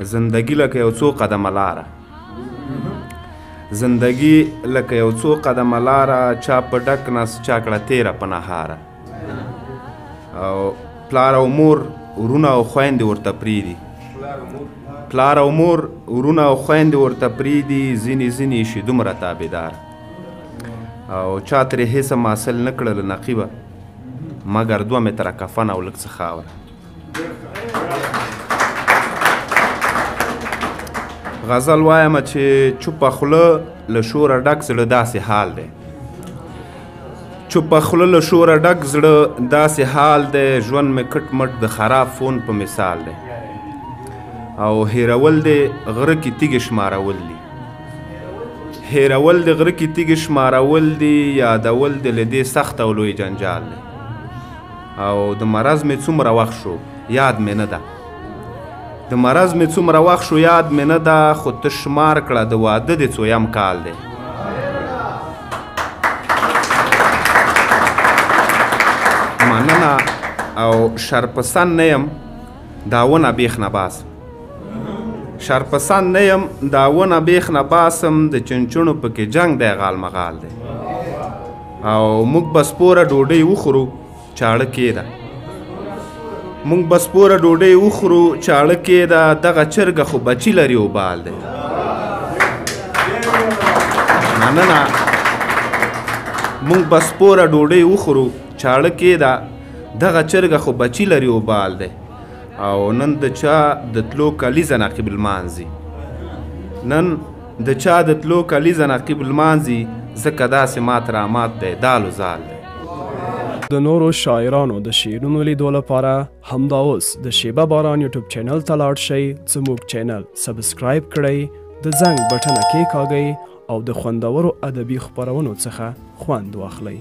زندگی لکه یو څو قدمه لاره زندگی لکه یو څو قدمه لاره چا په ډک نس چا کړه تیره په نهاره او پلار او مور ورونه او خویندې ورته پرېږدي پلار او مور ورونه او خویندې ورته پرېږدي ځینې ځینې شي دومره تابعدار او چا ترې هېڅ حاصل نه کړل نقیبه مګر 2 متره کفن او لږ څه خاوره غزل وایم چې چوپه خوله له شوره ډک زړه داسې حال دی چوپه خوله له شوره ډک زړه داسې حال دی ژوند مې کټ مټ د خراب فون په مثال دی او هیرول دی غره کې تیږې شمارول دي هیرول دی غره کې تیږې شمارول دي یادول دی له دې سخت او لوی جنجال دی او د مرض مې څومره وخت شو یاد مې نه ده د مرض مې څومره وخت شو یاد مې نه ده خو ته شمار کړه د واده دې څویم کال دی مننه او شرپسند نه یم دا ونه بیخ نه باسم شرپسند نه یم دا ونه بیخ نه باسم د چنچڼو پکې جنگ دی غال مغال دی او موږ به سپوره ډوډۍ وخورو چاړه کېده مونږ به سپوره ډوډۍ وخورو چاړه کېده دغه چرګه خو بچي لري او بال دی مننه مونږ به سپوره ډوډۍ وخورو چاړه کېده دغه چرګه خو بچي لري او بال دی او نن د چا د تلو کلیزه نقیب المانځي نن د چا د تلو کلیزه نقیب المانځي ځکه داسې مات رامات دی دال و زال دی د نورو شاعرانو د شعرونو لیدو لپاره همدا اوس د شیبه باران یوټیوب چینل ته لاړ شئ زموږ چینل سبسکرایب کړئ د زنګ بټنه کېکاږئ او د خوندورو ادبي خپرونو څخه خوند واخلئ